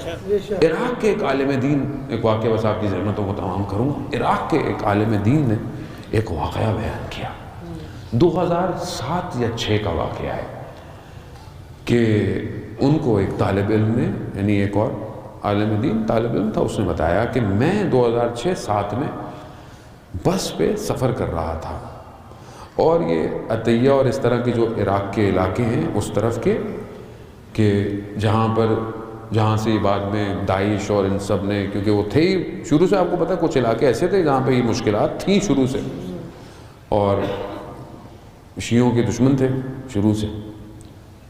عراق کے ایک عالم دین، ایک واقعہ بس آپ کی ذہنتوں کو تمام کروں گا، عراق کے ایک عالم دین نے ایک واقعہ بیان کیا، 2007 یا 6 کا واقعہ ہے کہ ان کو ایک طالب علم نے، یعنی ایک اور عالم دین طالب علم تھا، اس نے بتایا کہ میں 2006-7 میں بس پہ سفر کر رہا تھا، اور یہ عطیہ اور اس طرح کے جو عراق کے علاقے ہیں اس طرف کے، کہ جہاں سے بعد میں داعش اور ان سب نے، کیونکہ وہ تھے ہی شروع سے، آپ کو پتہ ہے کچھ علاقے ایسے تھے جہاں پہ یہ مشکلات تھیں شروع سے، اور شیعوں کے دشمن تھے شروع سے،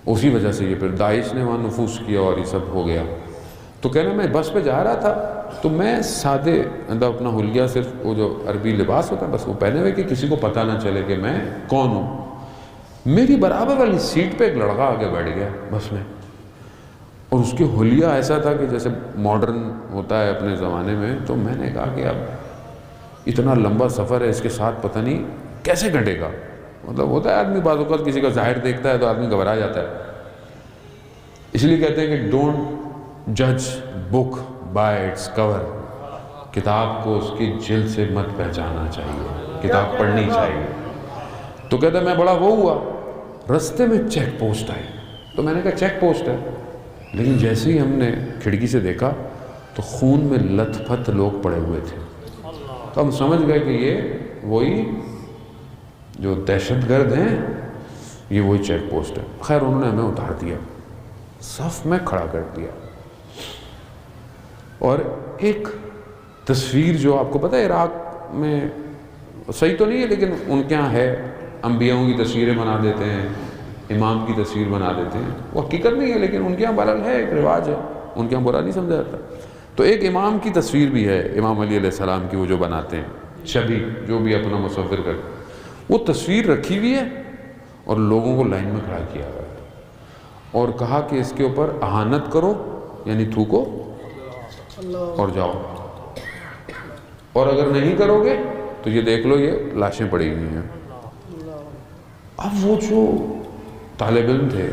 اسی وجہ سے یہ پھر داعش نے وہاں نفوذ کیا اور یہ سب ہو گیا۔ تو کہنا میں بس پہ جا رہا تھا، تو میں سادے اپنا حلیہ، صرف وہ جو عربی لباس ہوتا ہے بس وہ پہنے ہوئے کہ کسی کو پتہ نہ چلے کہ میں کون ہوں۔ میری برابر والی سیٹ پہ ایک لڑکا آگے بیٹھ گیا بس میں، اور اس کے حلیہ ایسا تھا کہ جیسے ماڈرن ہوتا ہے اپنے زمانے میں۔ تو میں نے کہا کہ اب اتنا لمبا سفر ہے، اس کے ساتھ پتہ نہیں کیسے کٹے گا، مطلب ہوتا ہے آدمی بعض اوقات کسی کا ظاہر دیکھتا ہے تو آدمی گھبرا جاتا ہے، اس لیے کہتے ہیں کہ ڈونٹ جج بک بائی اٹس کور، کتاب کو اس کی جلد سے مت پہچانا چاہیے، کتاب پڑھنی چاہیے۔ تو کہتا ہے میں بڑا وہ ہوا، رستے میں چیک پوسٹ آئی، تو میں نے کہا چیک پوسٹ ہے، لیکن جیسے ہی ہم نے کھڑکی سے دیکھا تو خون میں لتھ پتھ لوگ پڑے ہوئے تھے، تو ہم سمجھ گئے کہ یہ وہی جو دہشت گرد ہیں، یہ وہی چیک پوسٹ ہے۔ خیر انہوں نے ہمیں اتار دیا، صف میں کھڑا کر دیا، اور ایک تصویر جو آپ کو پتہ ہے عراق میں صحیح تو نہیں ہے لیکن ان کے ہاں ہے، انبیاءوں کی تصویریں بنا دیتے ہیں، امام کی تصویر بنا دیتے ہیں، وہ حقیقت نہیں ہے لیکن ان کے ہاں بہرحال ہے، ایک رواج ہے، ان کے ہاں برا نہیں سمجھا جاتا۔ تو ایک امام کی تصویر بھی ہے، امام علی علیہ السلام کی، وہ جو بناتے ہیں شبیہ، جو بھی اپنا مصور کر، وہ تصویر رکھی ہوئی ہے اور لوگوں کو لائن میں کھڑا کیا ہوا ہے، اور کہا کہ اس کے اوپر اہانت کرو، یعنی تھوکو اور جاؤ، اور اگر نہیں کرو گے تو یہ دیکھ لو یہ لاشیں پڑی ہوئی ہیں۔ اب وہ جو طالب علم تھے،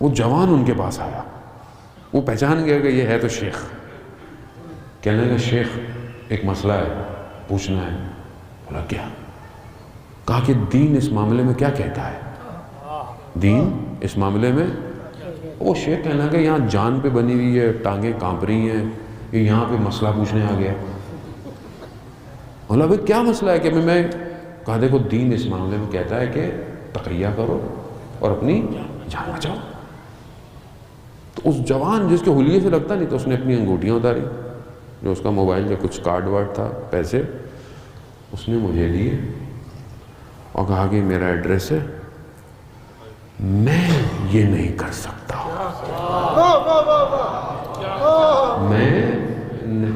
وہ جوان ان کے پاس آیا، وہ پہچان گیا کہ یہ ہے تو شیخ، کہنے لگا شیخ ایک مسئلہ ہے، پوچھنا ہے۔ بولا کیا؟ کہا کہ دین اس معاملے میں کیا کہتا ہے، دین اس معاملے میں؟ وہ شیخ کہنے لگا یہاں جان پہ بنی ہوئی ہے، ٹانگیں کانپ رہی ہیں، یہ یہاں پہ مسئلہ پوچھنے آ گیا۔ بولا بھائی کیا مسئلہ ہے؟ کہ میں کہا دیکھو دین اس معاملے میں کہتا ہے کہ تقیہ کرو اور اپنی جان بچاؤ۔ تو اس جوان جس کے حلیے سے لگتا نہیں، تو اس نے اپنی انگوٹھیاں اتاری، جو اس کا موبائل یا کچھ کارڈ وارڈ تھا، پیسے، اس نے مجھے دیے اور کہا کہ میرا ایڈریس ہے، میں یہ نہیں کر سکتا، میں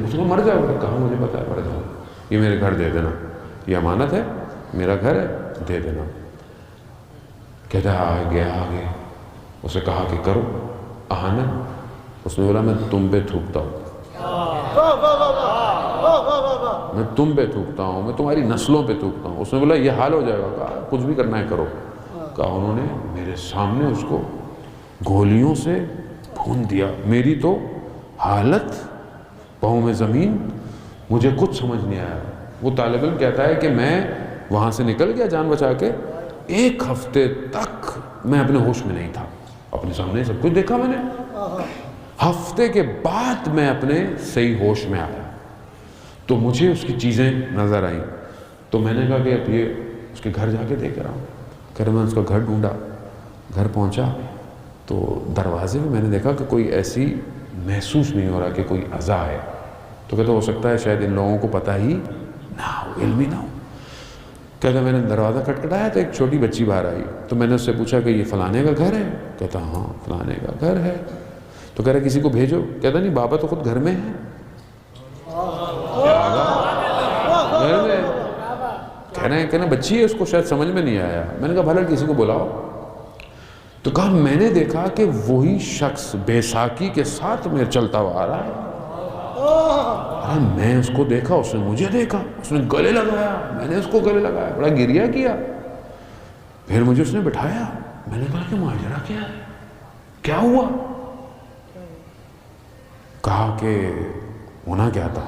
اس کو مر جاؤ، کہا مجھے پتا ہے مر جاؤ، یہ میرے گھر دے دینا، یہ امانت ہے، میرا گھر ہے، دے دینا۔ کہتا ہے گیا آگے، اسے کہا کہ کرو اہانت، اس نے بولا میں تم پہ تھوکتا ہوں، میں تم پہ تھوکتا ہوں، میں تمہاری نسلوں پہ تھوکتا ہوں۔ اس نے بولا یہ حال ہو جائے گا، کہا کچھ بھی کرنا ہے کرو۔ کہا انہوں نے میرے سامنے اس کو گولیوں سے بھون دیا، میری تو حالت پاؤں میں زمین، مجھے کچھ سمجھ نہیں آیا۔ وہ طالب علم کہتا ہے کہ میں وہاں سے نکل گیا جان بچا کے، 1 ہفتے تک میں اپنے ہوش میں نہیں تھا، اپنے سامنے سب کچھ دیکھا میں نے، ہفتے کے بعد میں اپنے صحیح ہوش میں آیا تو مجھے اس کی چیزیں نظر آئیں، تو میں نے کہا کہ اب یہ اس کے گھر جا کے دیکھ رہا ہوں۔ کہہ رہا میں اس کا گھر ڈھونڈا، گھر پہنچا تو دروازے میں نے دیکھا کہ کوئی ایسی محسوس نہیں ہو رہا کہ کوئی اذا ہے، تو کہتا ہو سکتا ہے شاید ان لوگوں کو پتہ ہی نہ ہو، علم ہی نہ ہو۔ کہتا میں نے دروازہ کھٹکھٹایا تو ایک چھوٹی بچی باہر آئی، تو میں نے اس سے پوچھا کہ یہ فلانے کا گھر ہے؟ کہتا ہاں فلانے کا گھر ہے۔ تو کہہ رہا کسی کو بھیجو؟ کہتا نہیں بابا تو خود گھر میں ہے، گھر میں کہنا بچی ہے، اس کو شاید سمجھ میں نہیں آیا۔ میں نے کہا بھلا کسی کو بلاؤ، تو کہا میں نے دیکھا کہ وہی شخص بیساکھی کے ساتھ میں چلتا ہوا آ رہا ہے۔ میں اس کو دیکھا، اس نے مجھے دیکھا، اس نے گلے لگایا، میں نے اس کو گلے لگایا، بڑا گریہ کیا، پھر مجھے اس نے بٹھایا۔ میں نے کہا کہ ماجرا کیا ہے، کیا ہوا؟ کہا کہ ہونا کیا تھا؟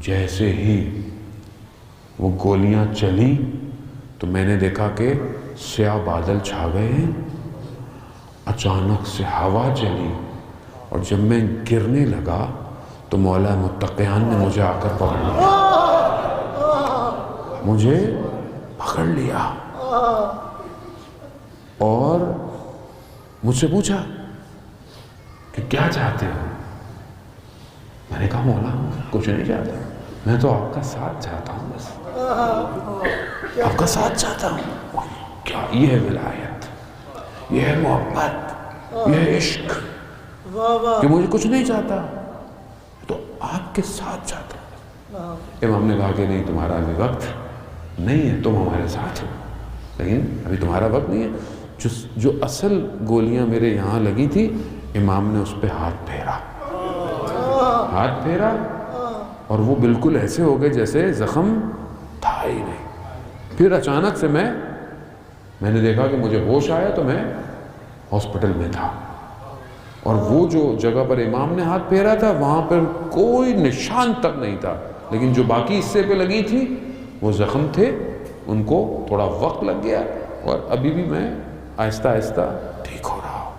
جیسے ہی وہ گولیاں چلی تو میں نے دیکھا کہ سیاہ بادل چھا گئے ہیں، اچانک سے ہوا چلی، اور جب میں گرنے لگا تو مولا متقیان نے مجھے آ کر پکڑ لیا، مجھے پکڑ لیا اور مجھ سے پوچھا کہ کیا چاہتے ہو؟ میں نے کہا مولا کچھ نہیں چاہتا، میں تو آپ کا ساتھ چاہتا ہوں، بس آپ کا ساتھ چاہتا ہوں۔ کیا یہ ہے ولایت، یہ ہے محبت، یہ ہے عشق کہ مجھے کچھ نہیں چاہتا تو آپ کے ساتھ چاہتا ہوں۔ امام نے کہا کہ نہیں، تمہارا ابھی وقت نہیں ہے، تم ہمارے ساتھ ہو، لیکن ابھی تمہارا وقت نہیں ہے۔ جو اصل گولیاں میرے یہاں لگی تھی، امام نے اس پہ ہاتھ پھیرا اور وہ بالکل ایسے ہو گئے جیسے زخم تھا ہی نہیں۔ پھر اچانک سے میں نے دیکھا کہ مجھے ہوش آیا تو میں ہاسپٹل میں تھا، اور وہ جو جگہ پر امام نے ہاتھ پھیرا تھا وہاں پر کوئی نشان تک نہیں تھا، لیکن جو باقی حصے پہ لگی تھی وہ زخم تھے، ان کو تھوڑا وقت لگ گیا، اور ابھی بھی میں آہستہ آہستہ ٹھیک ہو رہا ہوں۔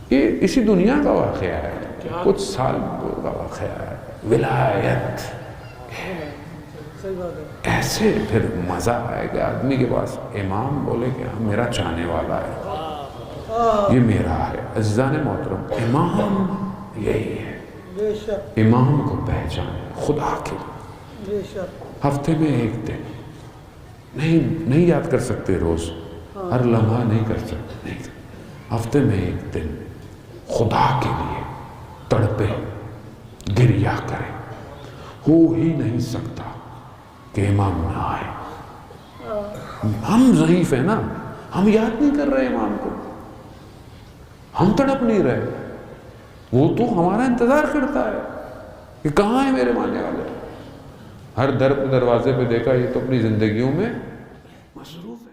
یہ اسی دنیا کا واقعہ ہے، کچھ سال کا واقعہ ہے۔ ولایت ایسے پھر مزہ آئے گا آدمی کے پاس، امام بولے کہ ہاں میرا چاہنے والا ہے، یہ میرا ہے۔ عزیزان محترم، امام یہی ہے، امام کو پہچانے خدا کے لیے۔ ہفتے میں ایک دن نہیں یاد کر سکتے، روز ہر لمحہ نہیں کر سکتے، نہیں، ہفتے میں ایک دن خدا کے لیے تڑپے، گریہ کرے۔ ہو ہی نہیں سکتا کہ امام نہ آئے۔ ہم ضعیف ہیں نا، ہم یاد نہیں کر رہے امام کو، ہم تڑپ نہیں رہے، وہ تو ہمارا انتظار کرتا ہے کہ کہاں ہے میرے ماننے والے۔ ہر دروازے پہ دیکھا، یہ تو اپنی زندگیوں میں مصروف ہے۔